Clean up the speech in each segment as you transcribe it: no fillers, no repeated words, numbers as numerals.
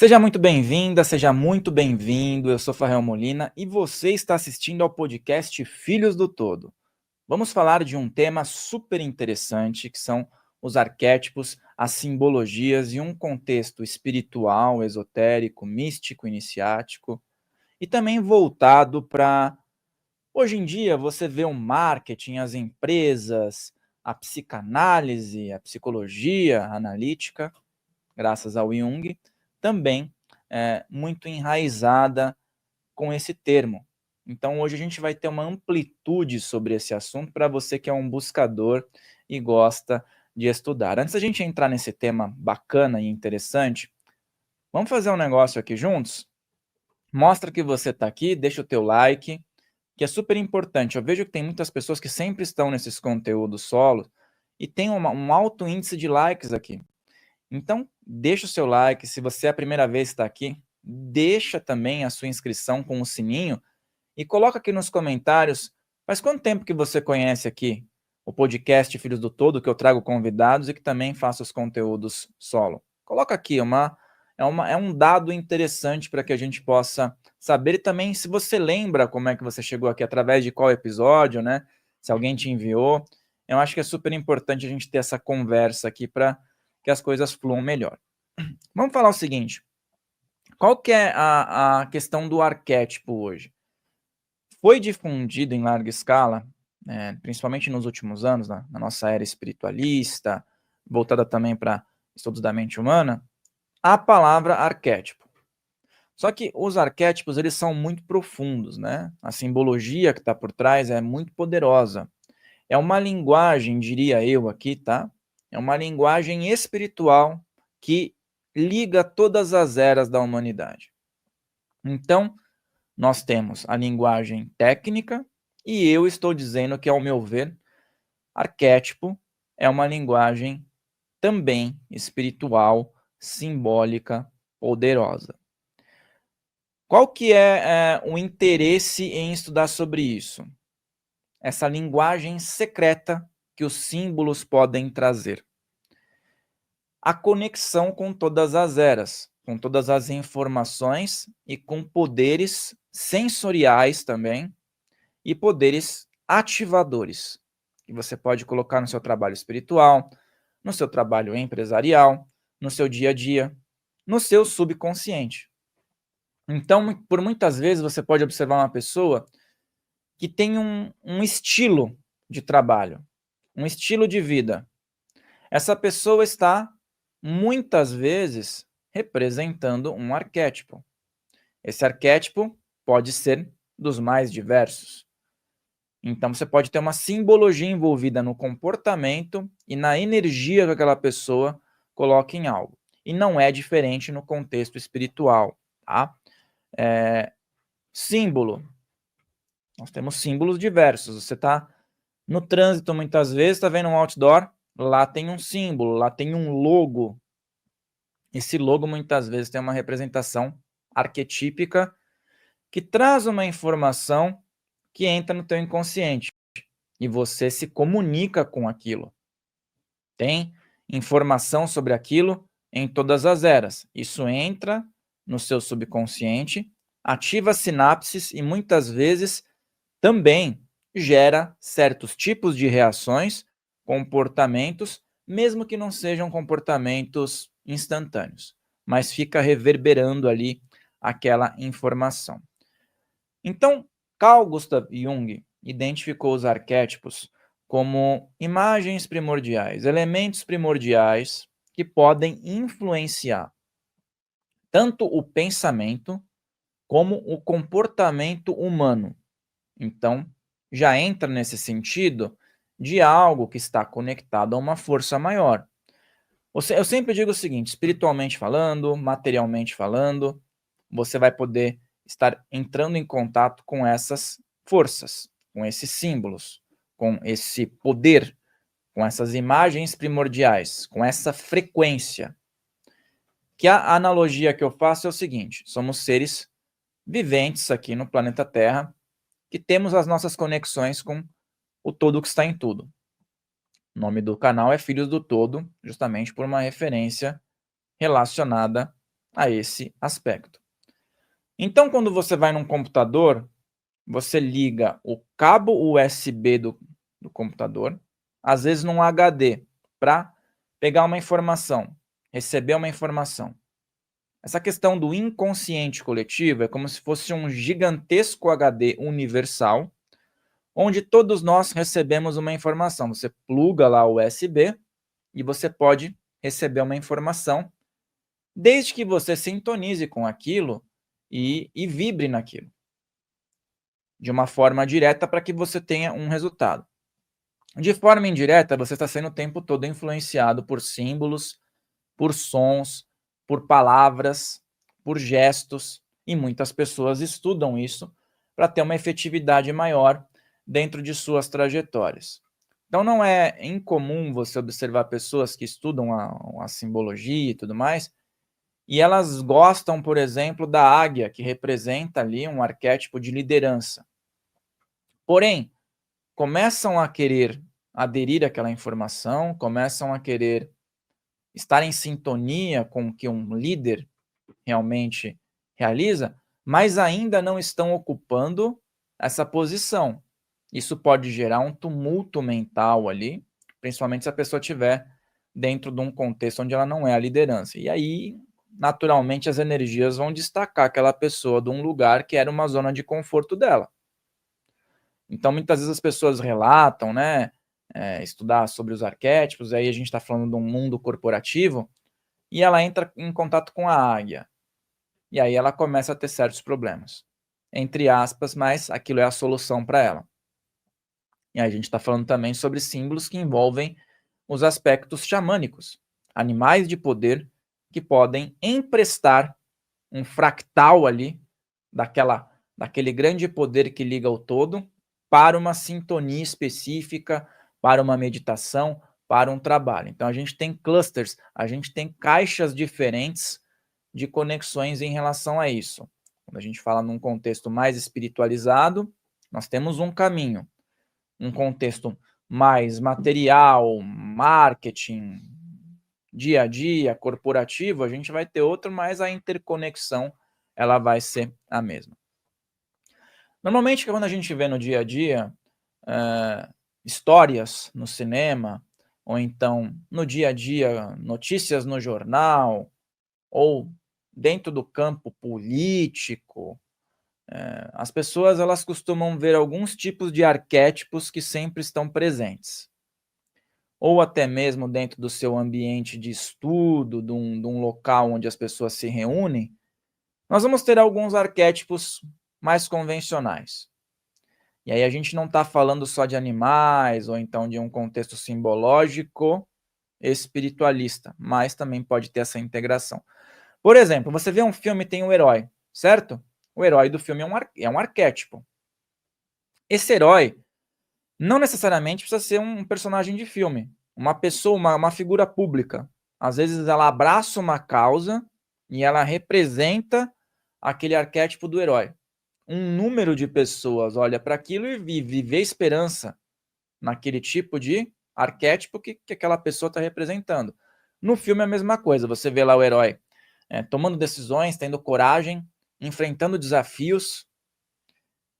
Seja muito bem-vinda, seja muito bem-vindo. Eu sou Farrell Molina e você está assistindo ao podcast Filhos do Todo. Vamos falar de um tema super interessante que são os arquétipos, as simbologias e um contexto espiritual, esotérico, místico, iniciático e também voltado para. Hoje em dia você vê o marketing, as empresas, a psicanálise, a psicologia analítica graças ao Jung, também muito enraizada com esse termo. Então, hoje a gente vai ter uma amplitude sobre esse assunto para você que é um buscador e gosta de estudar. Antes da gente entrar nesse tema bacana e interessante, vamos fazer um negócio aqui juntos? Mostra que você está aqui, deixa o teu like, que é super importante. Eu vejo que tem muitas pessoas que sempre estão nesses conteúdos solos e tem um alto índice de likes aqui. Então, deixa o seu like. Se você é a primeira vez que está aqui, deixa também a sua inscrição com o sininho e coloca aqui nos comentários, faz quanto tempo que você conhece aqui o podcast Filhos do Todo, que eu trago convidados e que também faço os conteúdos solo. Coloca aqui, é um dado interessante para que a gente possa saber e também se você lembra como é que você chegou aqui, através de qual episódio, né? Se alguém te enviou. Eu acho que é super importante a gente ter essa conversa aqui para que as coisas fluam melhor. Vamos falar o seguinte, qual que é a questão do arquétipo hoje? Foi difundido em larga escala, principalmente nos últimos anos, na nossa era espiritualista, voltada também para estudos da mente humana, a palavra arquétipo. Só que os arquétipos, eles são muito profundos, né? A simbologia que está por trás é muito poderosa. É uma linguagem, diria eu aqui, tá? É uma linguagem espiritual que liga todas as eras da humanidade. Então, nós temos a linguagem técnica e eu estou dizendo que, ao meu ver, arquétipo é uma linguagem também espiritual, simbólica, poderosa. Qual que é o interesse em estudar sobre isso? Essa linguagem secreta que os símbolos podem trazer. A conexão com todas as eras, com todas as informações e com poderes sensoriais também e poderes ativadores, que você pode colocar no seu trabalho espiritual, no seu trabalho empresarial, no seu dia a dia, no seu subconsciente. Então, por muitas vezes, você pode observar uma pessoa que tem um estilo de trabalho, um estilo de vida. Essa pessoa está, muitas vezes, representando um arquétipo. Esse arquétipo pode ser dos mais diversos. Então, você pode ter uma simbologia envolvida no comportamento e na energia que aquela pessoa coloca em algo. E não é diferente no contexto espiritual, tá? Símbolo. Nós temos símbolos diversos. Você está no trânsito, muitas vezes, está vendo um outdoor, lá tem um símbolo, lá tem um logo. Esse logo, muitas vezes, tem uma representação arquetípica que traz uma informação que entra no teu inconsciente e você se comunica com aquilo. Tem informação sobre aquilo em todas as eras. Isso entra no seu subconsciente, ativa sinapses e muitas vezes também gera certos tipos de reações, comportamentos, mesmo que não sejam comportamentos instantâneos, mas fica reverberando ali aquela informação. Então, Carl Gustav Jung identificou os arquétipos como imagens primordiais, elementos primordiais que podem influenciar tanto o pensamento como o comportamento humano. Então, já entra nesse sentido de algo que está conectado a uma força maior. Eu sempre digo o seguinte, espiritualmente falando, materialmente falando, você vai poder estar entrando em contato com essas forças, com esses símbolos, com esse poder, com essas imagens primordiais, com essa frequência. Que a analogia que eu faço é o seguinte, somos seres viventes aqui no planeta Terra, que temos as nossas conexões com o todo que está em tudo. O nome do canal é Filhos do Todo, justamente por uma referência relacionada a esse aspecto. Então, quando você vai num computador, você liga o cabo USB do computador, às vezes num HD, para pegar uma informação, receber uma informação. Essa questão do inconsciente coletivo é como se fosse um gigantesco HD universal, onde todos nós recebemos uma informação. Você pluga lá o USB e você pode receber uma informação, desde que você sintonize com aquilo e vibre naquilo, de uma forma direta para que você tenha um resultado. De forma indireta, você está sendo o tempo todo influenciado por símbolos, por sons, por palavras, por gestos, e muitas pessoas estudam isso para ter uma efetividade maior dentro de suas trajetórias. Então não é incomum você observar pessoas que estudam a simbologia e tudo mais, e elas gostam, por exemplo, da águia, que representa ali um arquétipo de liderança. Porém, começam a querer aderir àquela informação, começam a querer estar em sintonia com o que um líder realmente realiza, mas ainda não estão ocupando essa posição. Isso pode gerar um tumulto mental ali, principalmente se a pessoa estiver dentro de um contexto onde ela não é a liderança. E aí, naturalmente, as energias vão destacar aquela pessoa de um lugar que era uma zona de conforto dela. Então, muitas vezes as pessoas relatam, né, estudar sobre os arquétipos, aí a gente está falando de um mundo corporativo, e ela entra em contato com a águia. E aí ela começa a ter certos problemas. Entre aspas, mas aquilo é a solução para ela. E aí a gente está falando também sobre símbolos que envolvem os aspectos xamânicos, animais de poder que podem emprestar um fractal ali daquele grande poder que liga o todo para uma sintonia específica, para uma meditação, para um trabalho. Então a gente tem clusters, a gente tem caixas diferentes de conexões em relação a isso. Quando a gente fala num contexto mais espiritualizado, nós temos um caminho. Um contexto mais material, marketing, dia a dia, corporativo, a gente vai ter outro, mas a interconexão ela vai ser a mesma. Normalmente, quando a gente vê no dia a dia histórias no cinema, ou então no dia a dia notícias no jornal, ou dentro do campo político, as pessoas elas costumam ver alguns tipos de arquétipos que sempre estão presentes. Ou até mesmo dentro do seu ambiente de estudo, de um local onde as pessoas se reúnem, nós vamos ter alguns arquétipos mais convencionais. E aí a gente não está falando só de animais, ou então de um contexto simbológico espiritualista, mas também pode ter essa integração. Por exemplo, você vê um filme e tem um herói, certo? O herói do filme é um arquétipo. Esse herói não necessariamente precisa ser um personagem de filme, uma pessoa, uma figura pública. Às vezes ela abraça uma causa e ela representa aquele arquétipo do herói. Um número de pessoas olha para aquilo e vê esperança naquele tipo de arquétipo que aquela pessoa está representando. No filme é a mesma coisa, você vê lá o herói tomando decisões, tendo coragem, enfrentando desafios,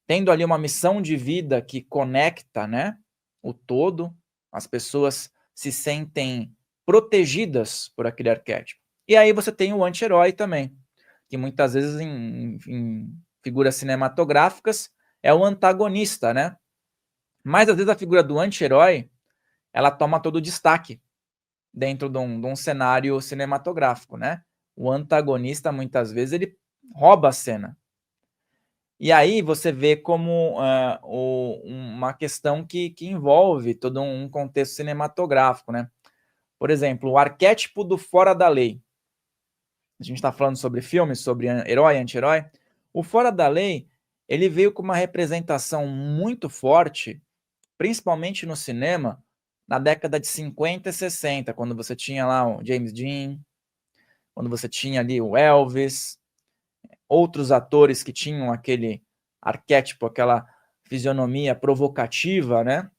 tendo ali uma missão de vida que conecta, né, o todo, as pessoas se sentem protegidas por aquele arquétipo. E aí você tem o anti-herói também, que muitas vezes em figuras cinematográficas é o antagonista, né? Mas às vezes a figura do anti-herói, ela toma todo o destaque dentro de um cenário cinematográfico, né? O antagonista, muitas vezes, ele rouba a cena. E aí você vê como uma questão que envolve todo um contexto cinematográfico, né? Por exemplo, o arquétipo do fora da lei. A gente está falando sobre filmes, sobre herói e anti-herói. O fora da lei, ele veio com uma representação muito forte, principalmente no cinema, na década de 50 e 60, quando você tinha lá o James Dean, quando você tinha ali o Elvis, outros atores que tinham aquele arquétipo, aquela fisionomia provocativa, né?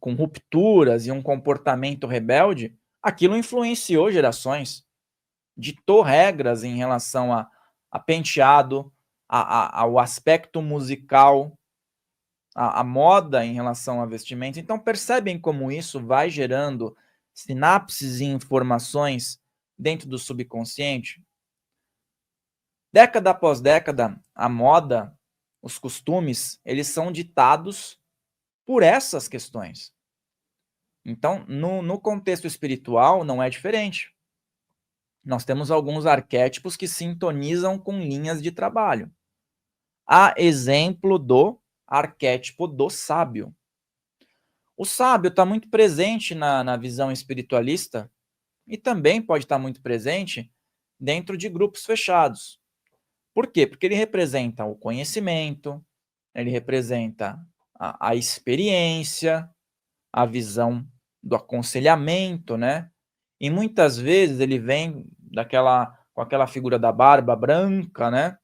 Com rupturas e um comportamento rebelde, aquilo influenciou gerações. ditou regras em relação a penteado, ao aspecto musical, a moda em relação à vestimenta. Então, percebem como isso vai gerando sinapses e informações dentro do subconsciente? Década após década, a moda, os costumes, eles são ditados por essas questões. Então, no contexto espiritual, não é diferente. Nós temos alguns arquétipos que sintonizam com linhas de trabalho. Há exemplo do arquétipo do sábio. O sábio está muito presente na visão espiritualista e também pode estar muito presente dentro de grupos fechados. Por quê? Porque ele representa o conhecimento, ele representa a experiência, a visão do aconselhamento, né? E muitas vezes ele vem com aquela figura da barba branca, né?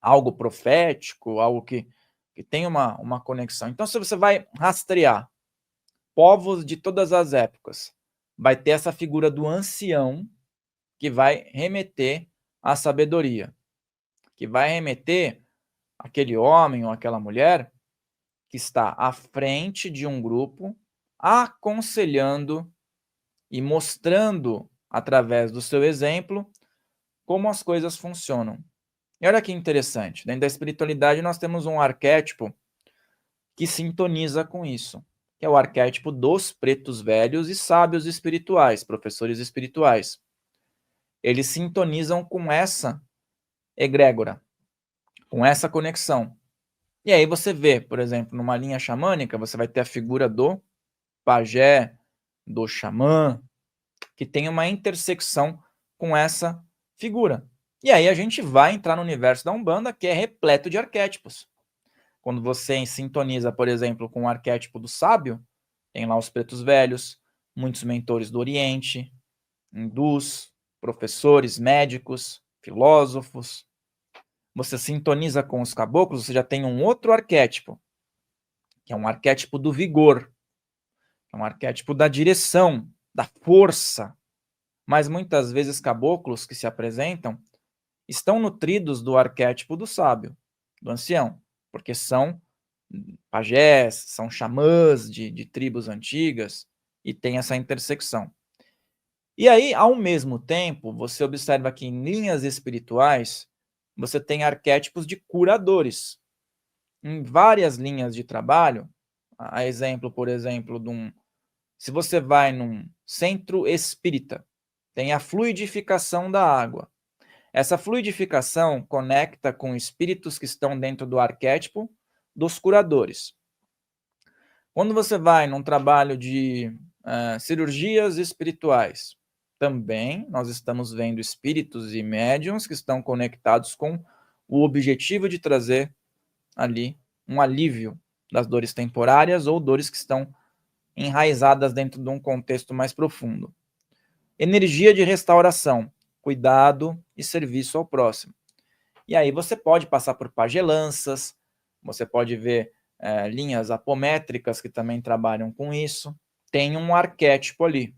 Algo profético, algo que tem uma conexão. Então, se você vai rastrear povos de todas as épocas, vai ter essa figura do ancião que vai remeter à sabedoria, que vai remeter aquele homem ou aquela mulher que está à frente de um grupo, aconselhando e mostrando, através do seu exemplo, como as coisas funcionam. E olha que interessante, dentro da espiritualidade nós temos um arquétipo que sintoniza com isso, que é o arquétipo dos pretos velhos e sábios espirituais, professores espirituais. Eles sintonizam com essa egrégora, com essa conexão. E aí você vê, por exemplo, numa linha xamânica, você vai ter a figura do pajé, do xamã, que tem uma intersecção com essa figura. E aí a gente vai entrar no universo da Umbanda, que é repleto de arquétipos. Quando você sintoniza, por exemplo, com o arquétipo do sábio, tem lá os pretos velhos, muitos mentores do Oriente, hindus, professores, médicos, filósofos. Você sintoniza com os caboclos, você já tem um outro arquétipo, que é um arquétipo do vigor, é um arquétipo da direção, da força. Mas muitas vezes caboclos que se apresentam estão nutridos do arquétipo do sábio, do ancião, porque são pajés, são xamãs de tribos antigas e tem essa intersecção. E aí, ao mesmo tempo, você observa que em linhas espirituais, você tem arquétipos de curadores. Em várias linhas de trabalho, a exemplo, por exemplo, se você vai num centro espírita, tem a fluidificação da água. Essa fluidificação conecta com espíritos que estão dentro do arquétipo dos curadores. Quando você vai num trabalho de cirurgias espirituais, também nós estamos vendo espíritos e médiuns que estão conectados com o objetivo de trazer ali um alívio das dores temporárias ou dores que estão enraizadas dentro de um contexto mais profundo. Energia de restauração, cuidado e serviço ao próximo. E aí você pode passar por pagelanças, você pode ver linhas apométricas que também trabalham com isso. Tem um arquétipo ali,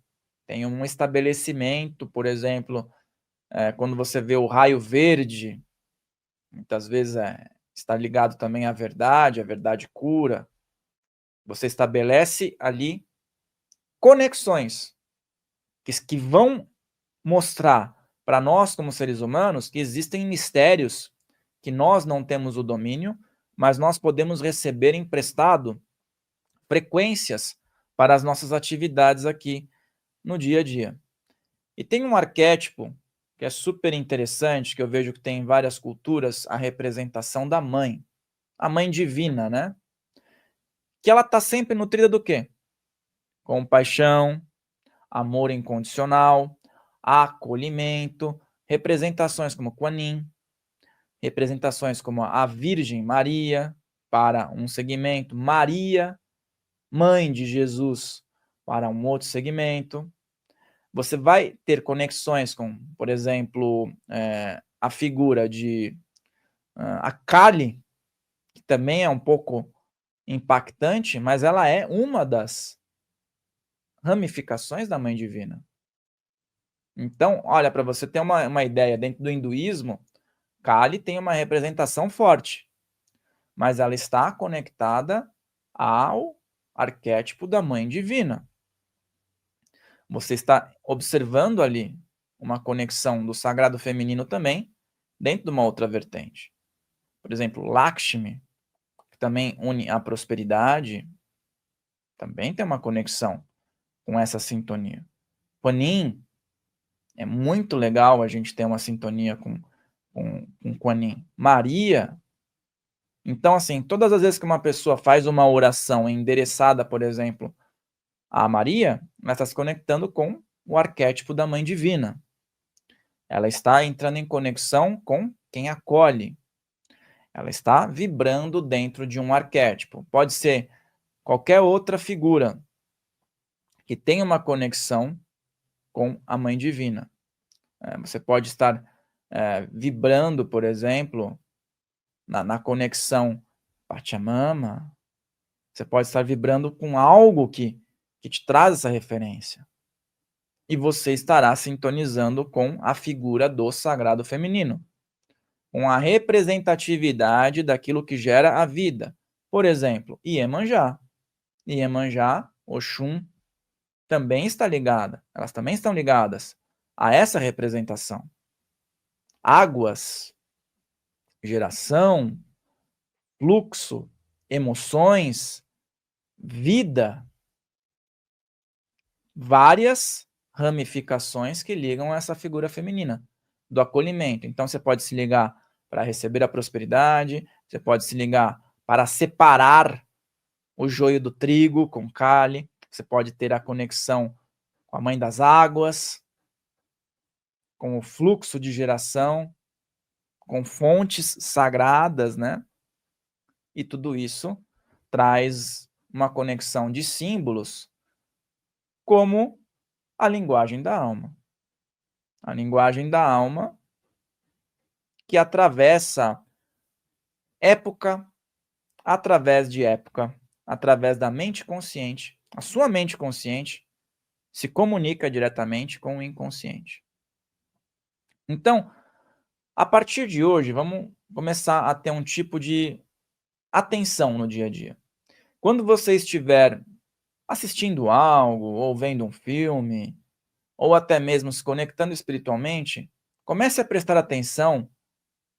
tem um estabelecimento, por exemplo, quando você vê o raio verde, muitas vezes está ligado também à verdade, a verdade cura. Você estabelece ali conexões que vão mostrar para nós, como seres humanos, que existem mistérios que nós não temos o domínio, mas nós podemos receber emprestado frequências para as nossas atividades aqui no dia a dia. E tem um arquétipo que é super interessante, que eu vejo que tem em várias culturas, a representação da mãe, a mãe divina, né? Que ela está sempre nutrida do quê? Compaixão, amor incondicional, acolhimento, representações como Kuan Yin, representações como a Virgem Maria, para um segmento, Maria, mãe de Jesus, para um outro segmento. Você vai ter conexões com, por exemplo, a figura de a Kali, que também é um pouco impactante, mas ela é uma das ramificações da Mãe Divina. Então, olha, para você ter uma ideia, dentro do hinduísmo, Kali tem uma representação forte, mas ela está conectada ao arquétipo da Mãe Divina. Você está observando ali uma conexão do sagrado feminino também, dentro de uma outra vertente. Por exemplo, Lakshmi, que também une a prosperidade, também tem uma conexão com essa sintonia. Kuan Yin, é muito legal a gente ter uma sintonia com Kuan Yin. Maria, então assim, todas as vezes que uma pessoa faz uma oração endereçada, por exemplo, a Maria, ela está se conectando com o arquétipo da Mãe Divina. Ela está entrando em conexão com quem acolhe. Ela está vibrando dentro de um arquétipo. Pode ser qualquer outra figura que tenha uma conexão com a Mãe Divina. Você pode estar vibrando, por exemplo, na conexão Pachamama. Você pode estar vibrando com algo que te traz essa referência. E você estará sintonizando com a figura do sagrado feminino, com a representatividade daquilo que gera a vida. Por exemplo, Iemanjá. Iemanjá, Oxum, também está ligada, elas também estão ligadas a essa representação. Águas, geração, fluxo, emoções, vida, várias ramificações que ligam a essa figura feminina do acolhimento. Então você pode se ligar para receber a prosperidade, você pode se ligar para separar o joio do trigo com Kali, você pode ter a conexão com a mãe das águas, com o fluxo de geração, com fontes sagradas, né? E tudo isso traz uma conexão de símbolos como a linguagem da alma. A linguagem da alma que atravessa época, através de época, através da mente consciente, a sua mente consciente se comunica diretamente com o inconsciente. Então, a partir de hoje, vamos começar a ter um tipo de atenção no dia a dia. Quando você estiver assistindo algo, ou vendo um filme, ou até mesmo se conectando espiritualmente, comece a prestar atenção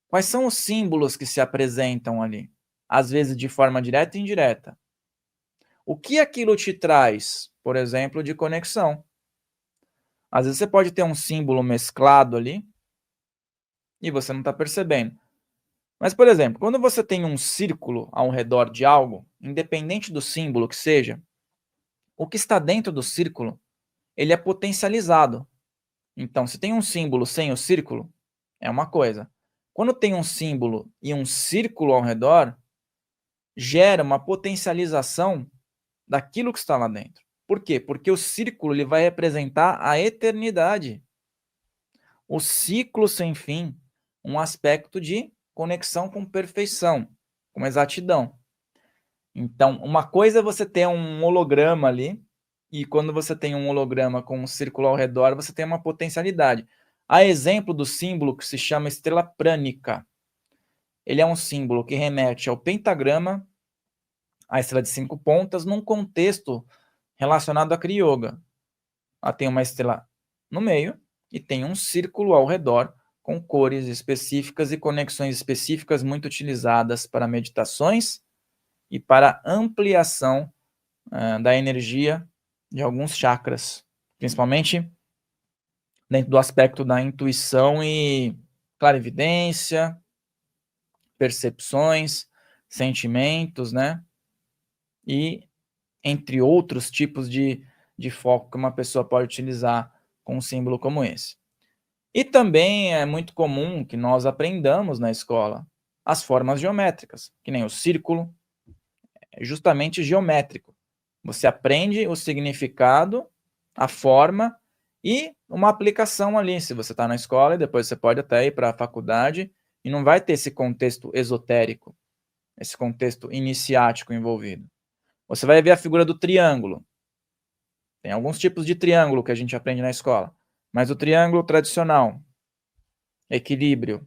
quais são os símbolos que se apresentam ali, às vezes de forma direta e indireta. O que aquilo te traz, por exemplo, de conexão? Às vezes você pode ter um símbolo mesclado ali e você não está percebendo. Mas, por exemplo, quando você tem um círculo ao redor de algo, independente do símbolo que seja, o que está dentro do círculo, ele é potencializado. Então, se tem um símbolo sem o círculo, é uma coisa. Quando tem um símbolo e um círculo ao redor, gera uma potencialização daquilo que está lá dentro. Por quê? Porque o círculo ele vai representar a eternidade. O ciclo sem fim, um aspecto de conexão com perfeição, com exatidão. Então, uma coisa é você ter um holograma ali, e quando você tem um holograma com um círculo ao redor, você tem uma potencialidade. A exemplo do símbolo que se chama estrela prânica. Ele é um símbolo que remete ao pentagrama, a estrela de 5 pontas, num contexto relacionado à Kriya Yoga. Ela tem uma estrela no meio e tem um círculo ao redor com cores específicas e conexões específicas muito utilizadas para meditações e para ampliação da energia de alguns chakras, principalmente dentro do aspecto da intuição e clarividência, percepções, sentimentos, né? E entre outros tipos de foco que uma pessoa pode utilizar com um símbolo como esse. E também é muito comum que nós aprendamos na escola as formas geométricas, que nem o círculo, é justamente geométrico. Você aprende o significado, a forma e uma aplicação ali. Se você está na escola, e depois você pode até ir para a faculdade e não vai ter esse contexto esotérico, esse contexto iniciático envolvido. Você vai ver a figura do triângulo. Tem alguns tipos de triângulo que a gente aprende na escola. Mas o triângulo tradicional, equilíbrio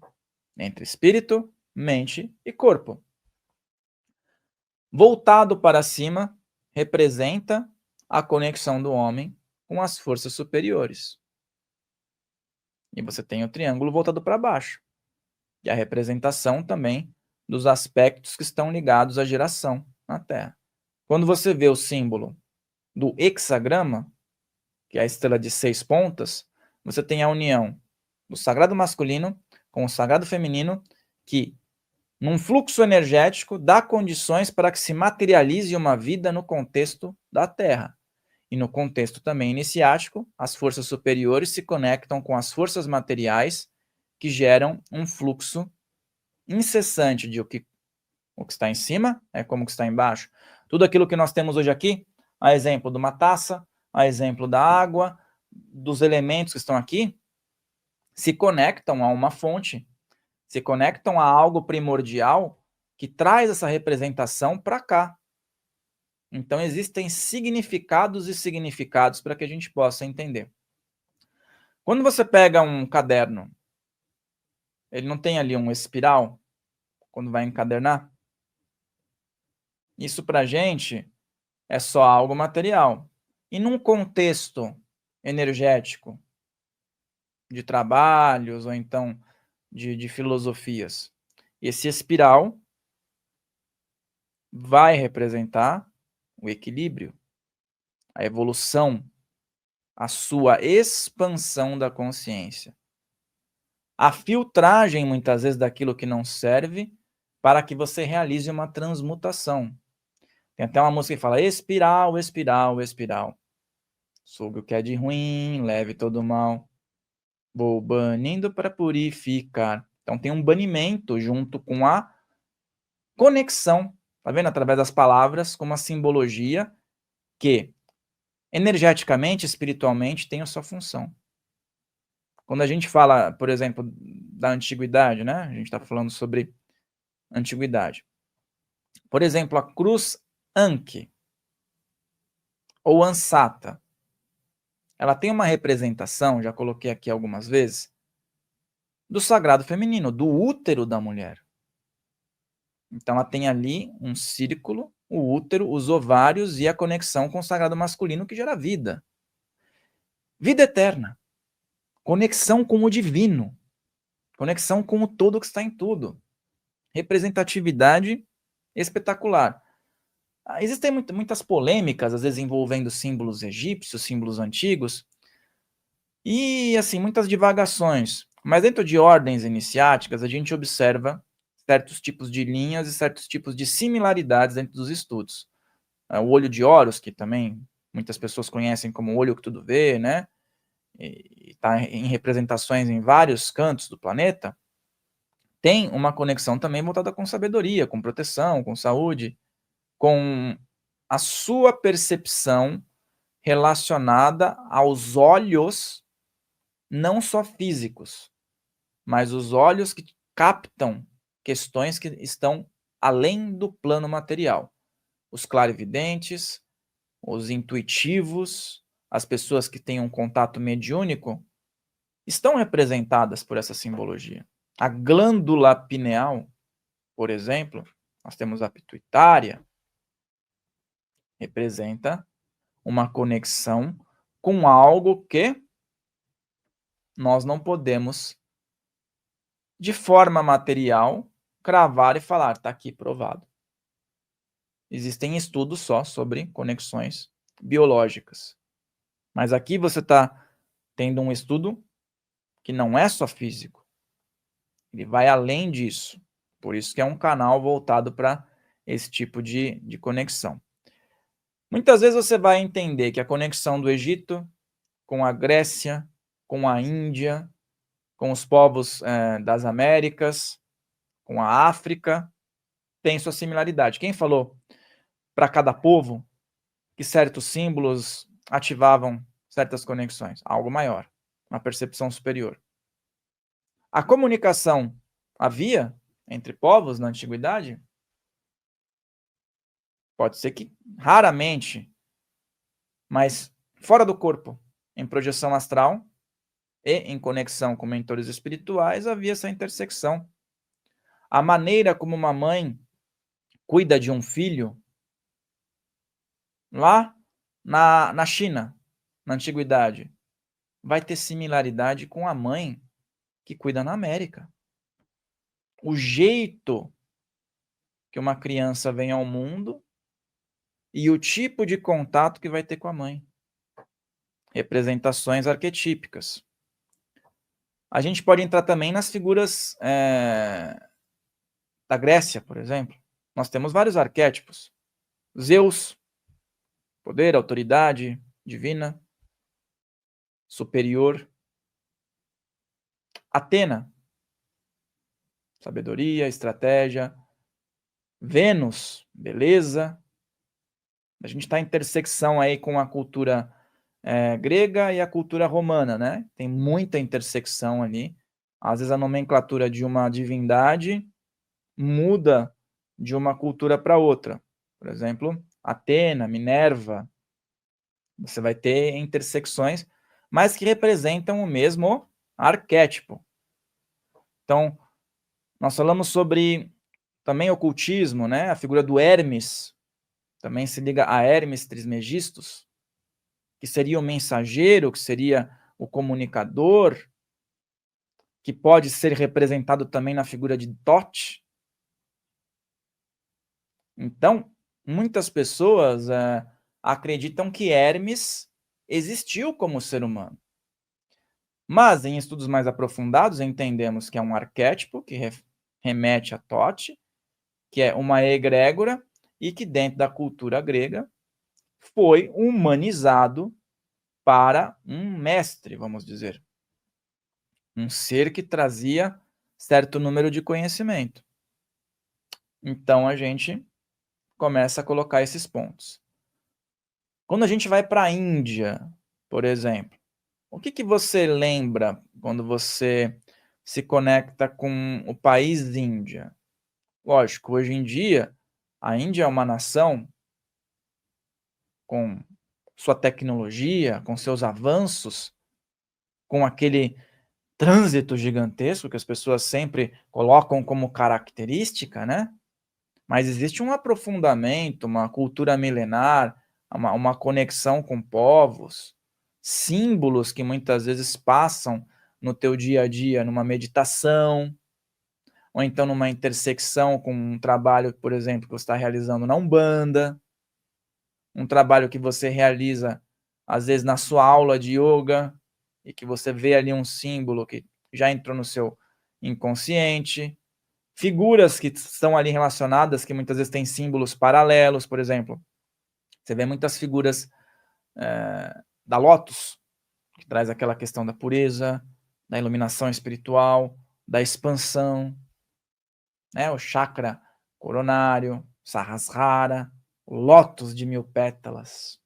entre espírito, mente e corpo. Voltado para cima, representa a conexão do homem com as forças superiores. E você tem o triângulo voltado para baixo, e a representação também dos aspectos que estão ligados à geração na Terra. Quando você vê o símbolo do hexagrama, que é a estrela de 6 pontas, você tem a união do sagrado masculino com o sagrado feminino, que, num fluxo energético, dá condições para que se materialize uma vida no contexto da Terra. E no contexto também iniciático, as forças superiores se conectam com as forças materiais que geram um fluxo incessante de o que está em cima é como o que está embaixo. Tudo aquilo que nós temos hoje aqui, a exemplo de uma taça, a exemplo da água, dos elementos que estão aqui, se conectam a uma fonte, se conectam a algo primordial que traz essa representação para cá. Então, existem significados e significados para que a gente possa entender. Quando você pega um caderno, ele não tem ali uma espiral, quando vai encadernar? Isso para a gente é só algo material. E num contexto energético, de trabalhos ou então de filosofias, esse espiral vai representar o equilíbrio, a evolução, a sua expansão da consciência. A filtragem, muitas vezes, daquilo que não serve para que você realize uma transmutação. Tem até uma música que fala espiral, espiral, espiral. Sugue o que é de ruim, leve todo o mal. Vou banindo para purificar. Então tem um banimento junto com a conexão. Tá vendo? Através das palavras, com uma simbologia que energeticamente, espiritualmente, tem a sua função. Quando a gente fala, por exemplo, da antiguidade, né? A gente está falando sobre antiguidade. Por exemplo, a cruz Anki, ou Ansata, ela tem uma representação, já coloquei aqui algumas vezes, do sagrado feminino, do útero da mulher. Então ela tem ali um círculo, o útero, os ovários e a conexão com o sagrado masculino que gera vida. Vida eterna. Conexão com o divino. Conexão com o todo que está em tudo. Representatividade espetacular. Existem muitas polêmicas, às vezes envolvendo símbolos egípcios, símbolos antigos, e assim, muitas divagações. Mas dentro de ordens iniciáticas, a gente observa certos tipos de linhas e certos tipos de similaridades dentro dos estudos. O olho de Horus, que também muitas pessoas conhecem como o olho que tudo vê, né? E está em representações em vários cantos do planeta, tem uma conexão também voltada com sabedoria, com proteção, com saúde, com a sua percepção relacionada aos olhos, não só físicos, mas os olhos que captam questões que estão além do plano material. Os clarividentes, os intuitivos, as pessoas que têm um contato mediúnico, estão representadas por essa simbologia. A glândula pineal, por exemplo, nós temos a pituitária, representa uma conexão com algo que nós não podemos, de forma material, cravar e falar, está aqui provado. Existem estudos só sobre conexões biológicas. Mas aqui você está tendo um estudo que não é só físico. Ele vai além disso. Por isso que é um canal voltado para esse tipo de conexão. Muitas vezes você vai entender que a conexão do Egito com a Grécia, com a Índia, com os povos das Américas, com a África, tem sua similaridade. Quem falou para cada povo que certos símbolos ativavam certas conexões? Algo maior, uma percepção superior. A comunicação havia entre povos na antiguidade? Pode ser que raramente, mas fora do corpo, em projeção astral, e em conexão com mentores espirituais havia essa intersecção. A maneira como uma mãe cuida de um filho lá na China, na antiguidade, vai ter similaridade com a mãe que cuida na América. O jeito que uma criança vem ao mundo e o tipo de contato que vai ter com a mãe. Representações arquetípicas. A gente pode entrar também nas figuras da Grécia, por exemplo. Nós temos vários arquétipos. Zeus, poder, autoridade divina, superior. Atena, sabedoria, estratégia. Vênus, beleza. A gente está em intersecção aí com a cultura grega e a cultura romana, né? Tem muita intersecção ali. Às vezes a nomenclatura de uma divindade muda de uma cultura para outra. Por exemplo, Atena, Minerva. Você vai ter intersecções, mas que representam o mesmo arquétipo. Então, nós falamos sobre também ocultismo, né? A figura do Hermes também se liga a Hermes Trismegistus, que seria o mensageiro, que seria o comunicador, que pode ser representado também na figura de Thoth. Então, muitas pessoas acreditam que Hermes existiu como ser humano. Mas, em estudos mais aprofundados, entendemos que é um arquétipo que remete a Thoth, que é uma egrégora, e que dentro da cultura grega foi humanizado para um mestre, vamos dizer. Um ser que trazia certo número de conhecimento. Então, a gente começa a colocar esses pontos. Quando a gente vai para a Índia, por exemplo, o que você lembra quando você se conecta com o país Índia? Lógico, hoje em dia, a Índia é uma nação com sua tecnologia, com seus avanços, com aquele trânsito gigantesco que as pessoas sempre colocam como característica, né? Mas existe um aprofundamento, uma cultura milenar, uma conexão com povos, símbolos que muitas vezes passam no teu dia a dia, numa meditação, ou então numa intersecção com um trabalho, por exemplo, que você está realizando na Umbanda, um trabalho que você realiza, às vezes, na sua aula de yoga, e que você vê ali um símbolo que já entrou no seu inconsciente, figuras que estão ali relacionadas, que muitas vezes têm símbolos paralelos, por exemplo. Você vê muitas figuras da Lotus, que traz aquela questão da pureza, da iluminação espiritual, da expansão, né? O chakra coronário, Sahasrara, o lótus de 1000 pétalas.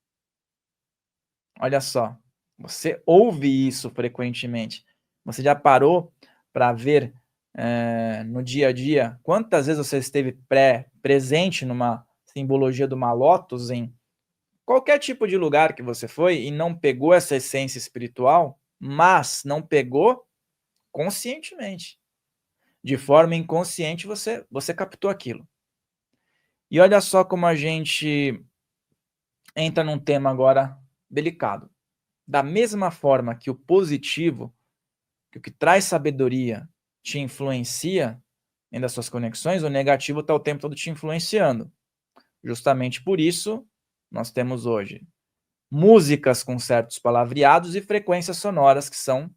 Olha só, você ouve isso frequentemente. Você já parou para ver no dia a dia quantas vezes você esteve presente numa simbologia de uma lótus em qualquer tipo de lugar que você foi e não pegou essa essência espiritual, mas não pegou conscientemente. De forma inconsciente você captou aquilo. E olha só como a gente entra num tema agora delicado. Da mesma forma que o positivo, que o que traz sabedoria te influencia dentro das suas conexões, o negativo está o tempo todo te influenciando. Justamente por isso, nós temos hoje músicas com certos palavreados e frequências sonoras que são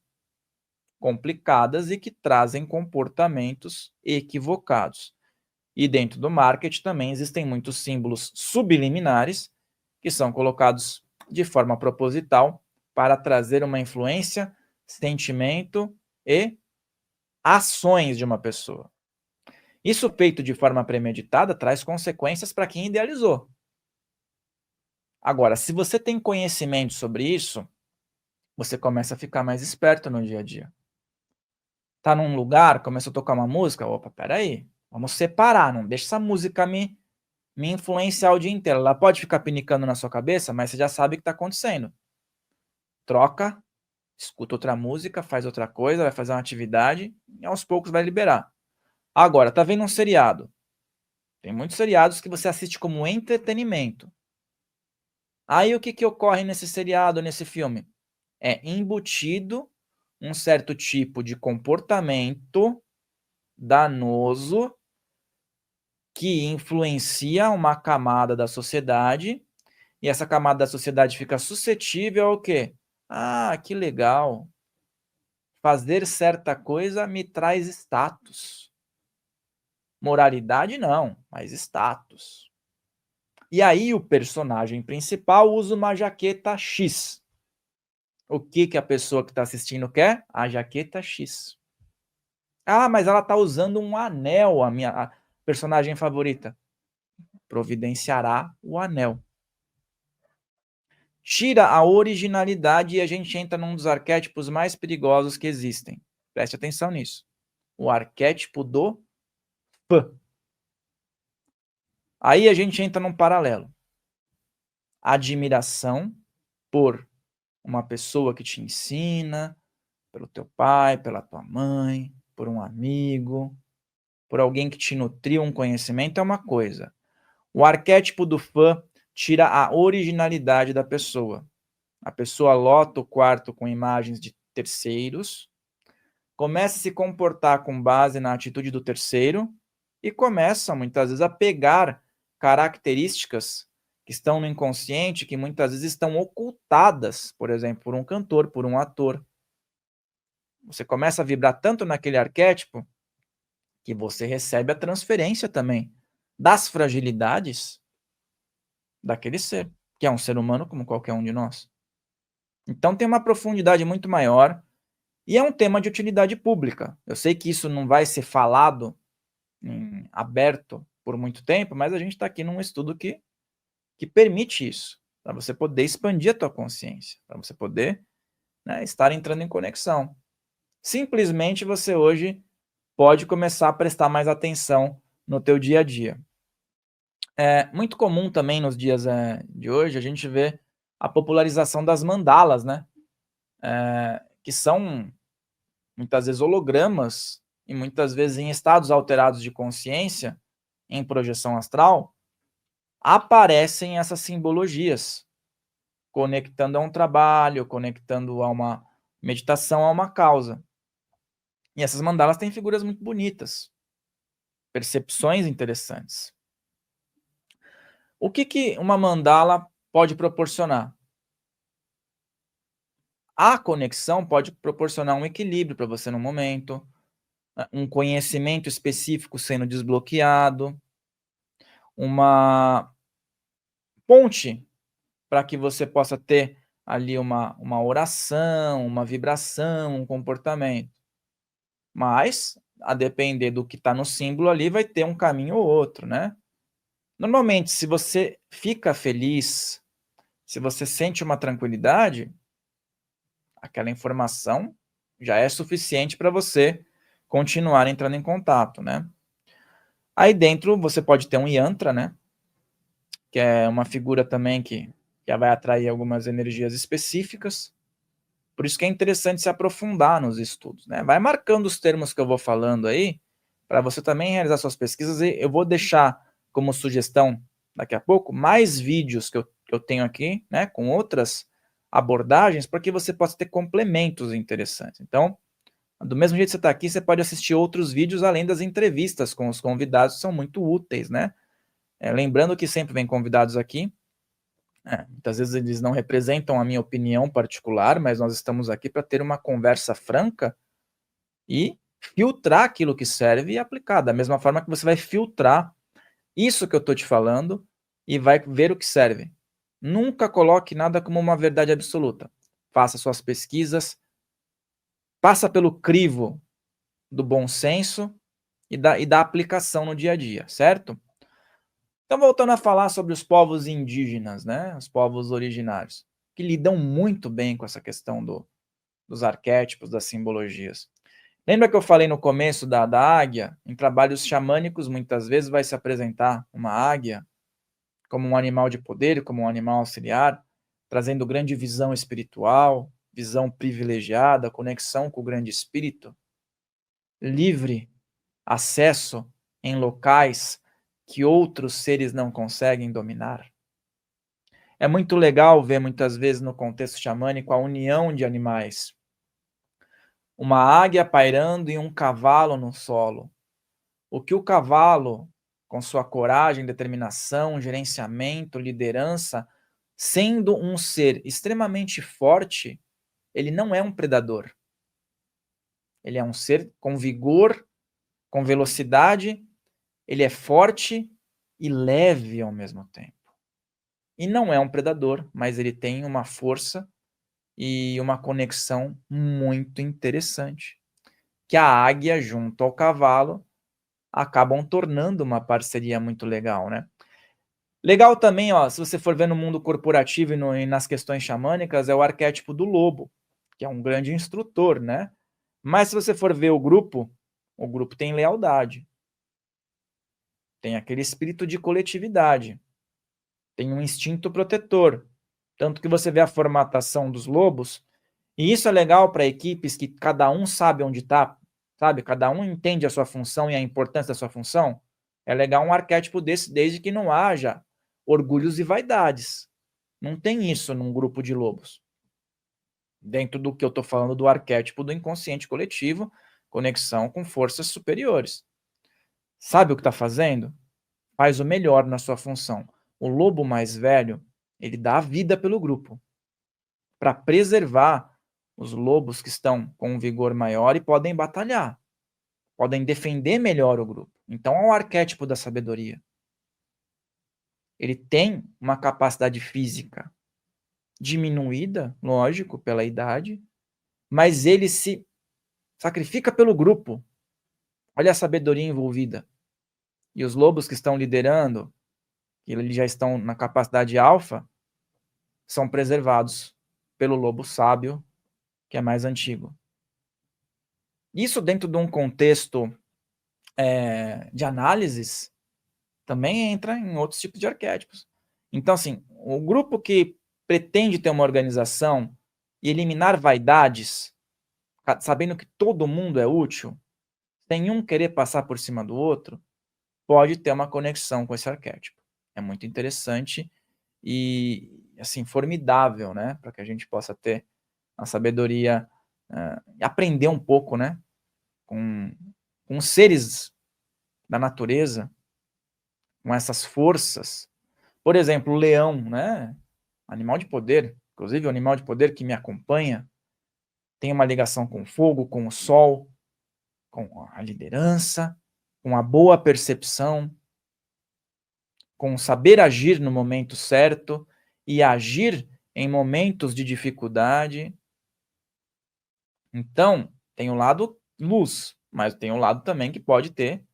complicadas e que trazem comportamentos equivocados. E dentro do marketing também existem muitos símbolos subliminares que são colocados de forma proposital para trazer uma influência, sentimento e ações de uma pessoa. Isso feito de forma premeditada traz consequências para quem idealizou. Agora, se você tem conhecimento sobre isso, você começa a ficar mais esperto no dia a dia. Tá num lugar, começa a tocar uma música, opa, peraí, vamos separar, não deixa essa música me influenciar o dia inteiro. Ela pode ficar pinicando na sua cabeça, mas você já sabe o que está acontecendo. Troca escuta outra música, faz outra coisa, vai fazer uma atividade e aos poucos vai liberar. Agora, tá vendo um seriado? Tem muitos seriados que você assiste como entretenimento. Aí o que que ocorre nesse seriado, nesse filme? É embutido um certo tipo de comportamento danoso que influencia uma camada da sociedade, e essa camada da sociedade fica suscetível ao quê? Ah, que legal. Fazer certa coisa me traz status. Moralidade não, mas status. E aí o personagem principal usa uma jaqueta X. O que que a pessoa que está assistindo quer? A jaqueta X. Ah, mas ela está usando um anel, a personagem favorita. Providenciará o anel. Tira a originalidade e a gente entra num dos arquétipos mais perigosos que existem. Preste atenção nisso. O arquétipo do P. Aí a gente entra num paralelo. Admiração por uma pessoa que te ensina, pelo teu pai, pela tua mãe, por um amigo, por alguém que te nutriu um conhecimento é uma coisa. O arquétipo do fã tira a originalidade da pessoa. A pessoa lota o quarto com imagens de terceiros, começa a se comportar com base na atitude do terceiro e começa, muitas vezes, a pegar características que estão no inconsciente, que muitas vezes estão ocultadas, por exemplo, por um cantor, por um ator. Você começa a vibrar tanto naquele arquétipo que você recebe a transferência também das fragilidades daquele ser, que é um ser humano como qualquer um de nós. Então tem uma profundidade muito maior e é um tema de utilidade pública. Eu sei que isso não vai ser falado aberto por muito tempo, mas a gente está aqui num estudo que permite isso, para você poder expandir a tua consciência, para você poder, né, estar entrando em conexão. Simplesmente você hoje pode começar a prestar mais atenção no teu dia a dia. É muito comum também nos dias de hoje a gente ver a popularização das mandalas, né? Que são muitas vezes hologramas e muitas vezes em estados alterados de consciência, em projeção astral, aparecem essas simbologias, conectando a um trabalho, conectando a uma meditação, a uma causa. E essas mandalas têm figuras muito bonitas, percepções interessantes. O que uma mandala pode proporcionar? A conexão pode proporcionar um equilíbrio para você no momento, um conhecimento específico sendo desbloqueado, uma ponte para que você possa ter ali uma oração, uma vibração, um comportamento. Mas, a depender do que está no símbolo ali, vai ter um caminho ou outro, né? Normalmente, se você fica feliz, se você sente uma tranquilidade, aquela informação já é suficiente para você continuar entrando em contato, né? Aí dentro você pode ter um yantra, né? Que é uma figura também que vai atrair algumas energias específicas. Por isso que é interessante se aprofundar nos estudos, né? Vai marcando os termos que eu vou falando aí, para você também realizar suas pesquisas, e eu vou deixar como sugestão, daqui a pouco, mais vídeos que eu tenho aqui, né, com outras abordagens, para que você possa ter complementos interessantes. Então, do mesmo jeito que você está aqui, você pode assistir outros vídeos, além das entrevistas com os convidados, que são muito úteis, né? Lembrando que sempre vem convidados aqui, muitas vezes eles não representam a minha opinião particular, mas nós estamos aqui para ter uma conversa franca e filtrar aquilo que serve e aplicar, da mesma forma que você vai filtrar isso que eu estou te falando e vai ver o que serve. Nunca coloque nada como uma verdade absoluta. Faça suas pesquisas, passa pelo crivo do bom senso e da aplicação no dia a dia, certo? Então, voltando a falar sobre os povos indígenas, né, os povos originários, que lidam muito bem com essa questão dos arquétipos, das simbologias. Lembra que eu falei no começo da águia? Em trabalhos xamânicos, muitas vezes vai se apresentar uma águia como um animal de poder, como um animal auxiliar, trazendo grande visão espiritual, visão privilegiada, conexão com o grande espírito, livre acesso em locais que outros seres não conseguem dominar. É muito legal ver muitas vezes no contexto xamânico a união de animais. Uma águia pairando e um cavalo no solo. O que o cavalo, com sua coragem, determinação, gerenciamento, liderança, sendo um ser extremamente forte, ele não é um predador. Ele é um ser com vigor, com velocidade, ele é forte e leve ao mesmo tempo. E não é um predador, mas ele tem uma força e uma conexão muito interessante, que a águia junto ao cavalo acabam tornando uma parceria muito legal, né? Legal também, ó, se você for ver no mundo corporativo e nas questões xamânicas, é o arquétipo do lobo, que é um grande instrutor, né? Mas se você for ver o grupo tem lealdade, tem aquele espírito de coletividade, tem um instinto protetor. Tanto que você vê a formatação dos lobos, e isso é legal para equipes que cada um sabe onde está, sabe? Cada um entende a sua função e a importância da sua função. É legal um arquétipo desse, desde que não haja orgulhos e vaidades. Não tem isso num grupo de lobos. Dentro do que eu estou falando do arquétipo do inconsciente coletivo, conexão com forças superiores. Sabe o que está fazendo? Faz o melhor na sua função. O lobo mais velho, ele dá a vida pelo grupo, para preservar os lobos que estão com um vigor maior e podem batalhar, podem defender melhor o grupo. Então, é o arquétipo da sabedoria. Ele tem uma capacidade física diminuída, lógico, pela idade, mas ele se sacrifica pelo grupo. Olha a sabedoria envolvida. E os lobos que estão liderando, que eles já estão na capacidade alfa, são preservados pelo lobo sábio, que é mais antigo. Isso dentro de um contexto de análises também entra em outros tipos de arquétipos. Então, assim, o grupo que pretende ter uma organização e eliminar vaidades, sabendo que todo mundo é útil, sem um querer passar por cima do outro, pode ter uma conexão com esse arquétipo. É muito interessante e, assim, formidável, né? Para que a gente possa ter a sabedoria e aprender um pouco, né? Com os seres da natureza, com essas forças. Por exemplo, o leão, né? Animal de poder, inclusive o animal de poder que me acompanha, tem uma ligação com o fogo, com o sol, com a liderança, com a boa percepção, com saber agir no momento certo e agir em momentos de dificuldade. Então, tem o lado luz, mas tem o lado também que pode ter,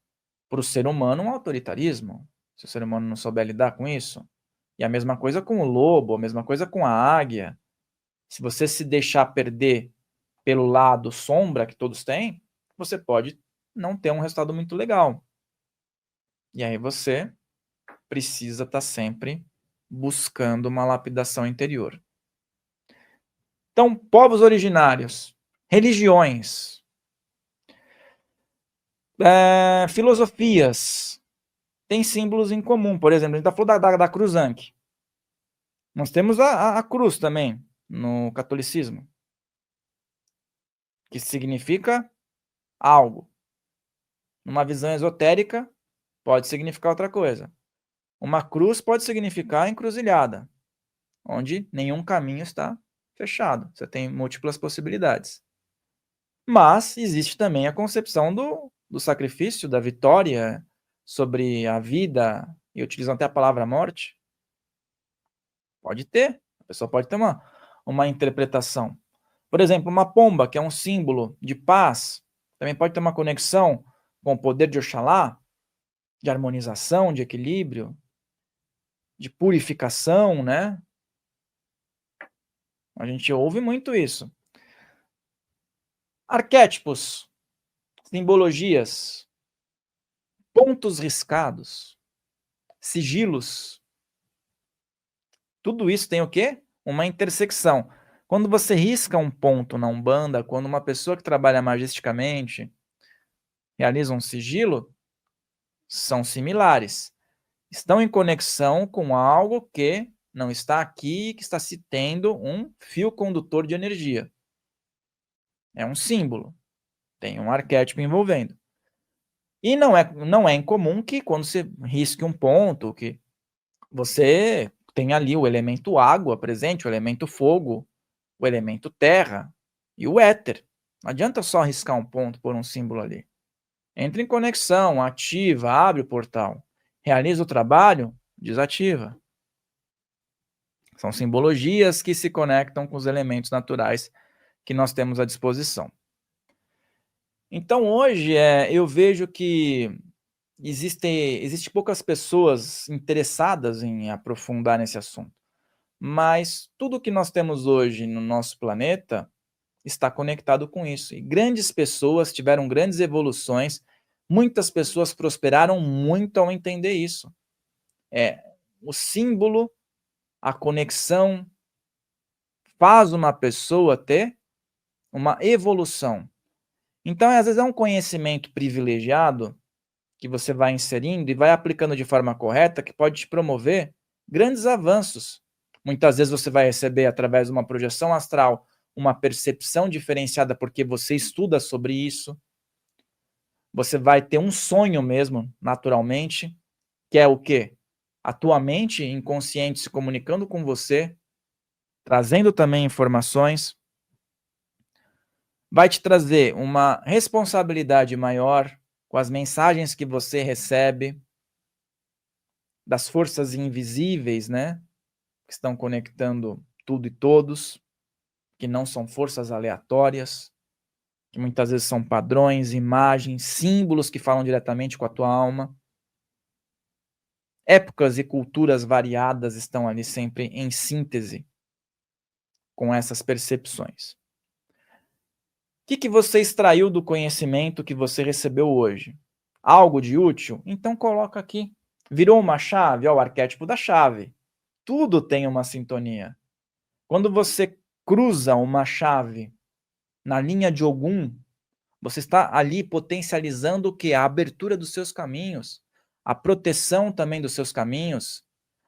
para o ser humano, um autoritarismo, se o ser humano não souber lidar com isso. E a mesma coisa com o lobo, a mesma coisa com a águia. Se você se deixar perder pelo lado sombra que todos têm, você pode não ter um resultado muito legal. E aí você precisa estar sempre buscando uma lapidação interior. Então, povos originários, religiões, filosofias, têm símbolos em comum. Por exemplo, a gente está falando da cruz Anki. Nós temos a cruz também no catolicismo, que significa algo. Numa visão esotérica, pode significar outra coisa. Uma cruz pode significar encruzilhada, onde nenhum caminho está fechado. Você tem múltiplas possibilidades. Mas existe também a concepção do sacrifício, da vitória sobre a vida, e utilizam até a palavra morte. Pode ter, a pessoa pode ter uma interpretação. Por exemplo, uma pomba, que é um símbolo de paz, também pode ter uma conexão com o poder de Oxalá, de harmonização, de equilíbrio, de purificação, né? A gente ouve muito isso. Arquétipos, simbologias, pontos riscados, sigilos. Tudo isso tem o quê? Uma intersecção. Quando você risca um ponto na Umbanda, quando uma pessoa que trabalha magisticamente realiza um sigilo, são similares. Estão em conexão com algo que não está aqui, que está se tendo um fio condutor de energia. É um símbolo, tem um arquétipo envolvendo. E não é incomum que quando você risque um ponto, que você tem ali o elemento água presente, o elemento fogo, o elemento terra e o éter. Não adianta só riscar um ponto por um símbolo ali. Entra em conexão, ativa, abre o portal. Realiza o trabalho, desativa. São simbologias que se conectam com os elementos naturais que nós temos à disposição. Então, hoje, eu vejo que existe poucas pessoas interessadas em aprofundar nesse assunto. Mas tudo que nós temos hoje no nosso planeta está conectado com isso. E grandes pessoas tiveram grandes evoluções, muitas pessoas prosperaram muito ao entender isso. O símbolo, a conexão, faz uma pessoa ter uma evolução. Então, às vezes, é um conhecimento privilegiado que você vai inserindo e vai aplicando de forma correta, que pode te promover grandes avanços. Muitas vezes você vai receber, através de uma projeção astral, uma percepção diferenciada porque você estuda sobre isso. Você vai ter um sonho mesmo, naturalmente, que é o quê? A tua mente inconsciente se comunicando com você, trazendo também informações, vai te trazer uma responsabilidade maior com as mensagens que você recebe das forças invisíveis, né, que estão conectando tudo e todos, que não são forças aleatórias, que muitas vezes são padrões, imagens, símbolos que falam diretamente com a tua alma. Épocas e culturas variadas estão ali sempre em síntese com essas percepções. O que você extraiu do conhecimento que você recebeu hoje? Algo de útil? Então coloca aqui. Virou uma chave? Ó, o arquétipo da chave. Tudo tem uma sintonia. Quando você cruza uma chave na linha de Ogum, você está ali potencializando o quê? A abertura dos seus caminhos, a proteção também dos seus caminhos,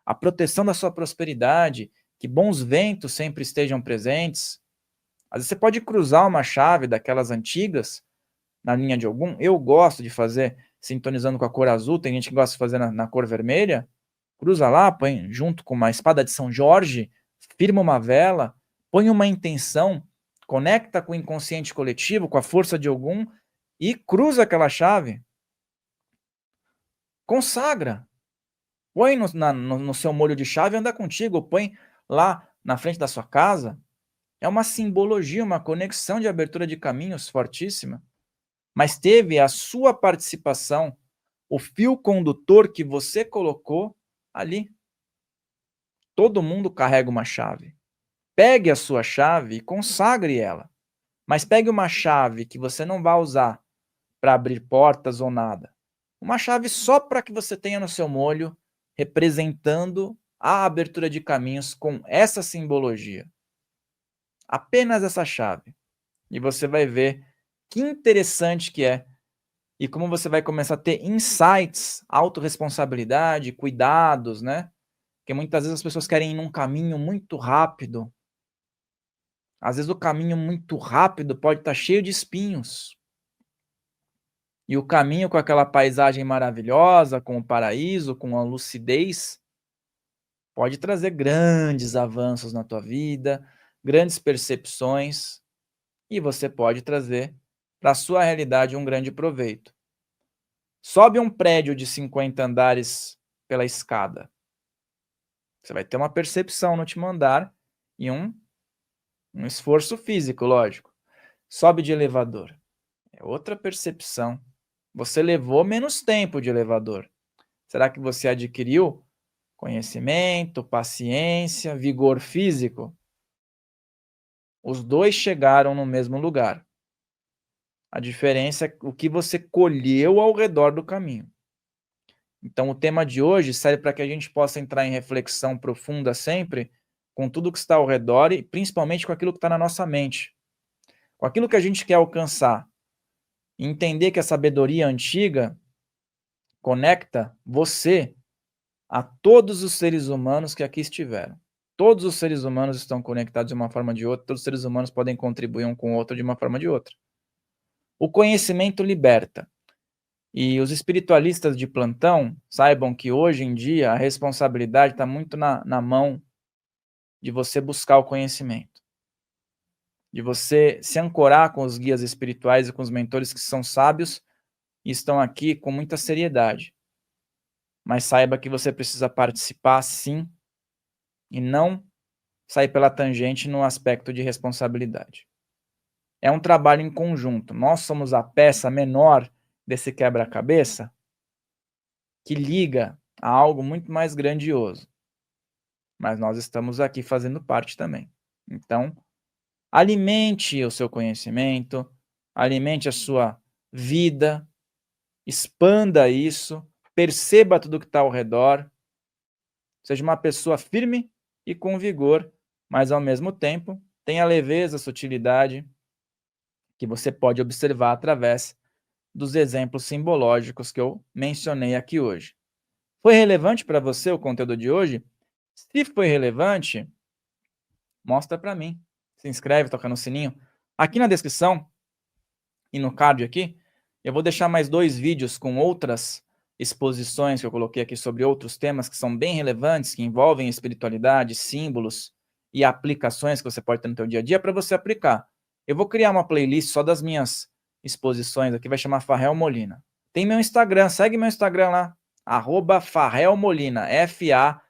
a proteção da sua prosperidade, que bons ventos sempre estejam presentes. Às vezes você pode cruzar uma chave daquelas antigas na linha de Ogum. Eu gosto de fazer sintonizando com a cor azul, tem gente que gosta de fazer na cor vermelha. Cruza lá, põe junto com uma espada de São Jorge, firma uma vela, põe uma intenção, conecta com o inconsciente coletivo, com a força de Ogum e cruza aquela chave. Consagra. Põe no seu molho de chave e anda contigo, ou põe lá na frente da sua casa. É uma simbologia, uma conexão de abertura de caminhos fortíssima. Mas teve a sua participação, o fio condutor que você colocou ali. Todo mundo carrega uma chave. Pegue a sua chave e consagre ela. Mas pegue uma chave que você não vai usar para abrir portas ou nada. Uma chave só para que você tenha no seu molho, representando a abertura de caminhos com essa simbologia. Apenas essa chave. E você vai ver que interessante que é. E como você vai começar a ter insights, autorresponsabilidade, cuidados, né? Porque muitas vezes as pessoas querem ir num caminho muito rápido. Às vezes o caminho muito rápido pode estar cheio de espinhos. E o caminho com aquela paisagem maravilhosa, com o paraíso, com a lucidez, pode trazer grandes avanços na tua vida, grandes percepções, e você pode trazer para a sua realidade um grande proveito. Sobe um prédio de 50 andares pela escada. Você vai ter uma percepção no último andar e um esforço físico, lógico. Sobe de elevador. É outra percepção. Você levou menos tempo de elevador. Será que você adquiriu conhecimento, paciência, vigor físico? Os dois chegaram no mesmo lugar. A diferença é o que você colheu ao redor do caminho. Então, o tema de hoje serve para que a gente possa entrar em reflexão profunda sempre com tudo que está ao redor e principalmente com aquilo que está na nossa mente, com aquilo que a gente quer alcançar. E entender que a sabedoria antiga conecta você a todos os seres humanos que aqui estiveram. Todos os seres humanos estão conectados de uma forma ou de outra, todos os seres humanos podem contribuir um com o outro de uma forma ou de outra. O conhecimento liberta. E os espiritualistas de plantão saibam que hoje em dia a responsabilidade está muito na mão de você buscar o conhecimento, de você se ancorar com os guias espirituais e com os mentores que são sábios e estão aqui com muita seriedade. Mas saiba que você precisa participar sim e não sair pela tangente no aspecto de responsabilidade. É um trabalho em conjunto. Nós somos a peça menor desse quebra-cabeça que liga a algo muito mais grandioso. Mas nós estamos aqui fazendo parte também. Então, alimente o seu conhecimento, alimente a sua vida, expanda isso, perceba tudo que está ao redor, seja uma pessoa firme e com vigor, mas ao mesmo tempo tenha leveza, sutilidade, que você pode observar através dos exemplos simbológicos que eu mencionei aqui hoje. Foi relevante para você o conteúdo de hoje? Se foi relevante, mostra para mim. Se inscreve, toca no sininho. Aqui na descrição e no card aqui, eu vou deixar mais 2 vídeos com outras exposições que eu coloquei aqui sobre outros temas que são bem relevantes, que envolvem espiritualidade, símbolos e aplicações que você pode ter no seu dia a dia para você aplicar. Eu vou criar uma playlist só das minhas exposições aqui, vai chamar Farrell Molina. Tem meu Instagram, segue meu Instagram lá, @FarrellMolina, F-A-H-E-L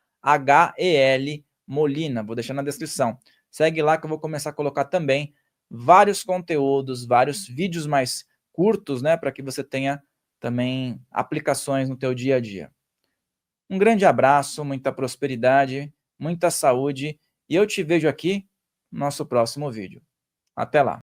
Molina, vou deixar na descrição. Segue lá que eu vou começar a colocar também vários conteúdos, vários vídeos mais curtos, né, para que você tenha também aplicações no teu dia a dia. Um grande abraço, muita prosperidade, muita saúde e eu te vejo aqui no nosso próximo vídeo. Até lá!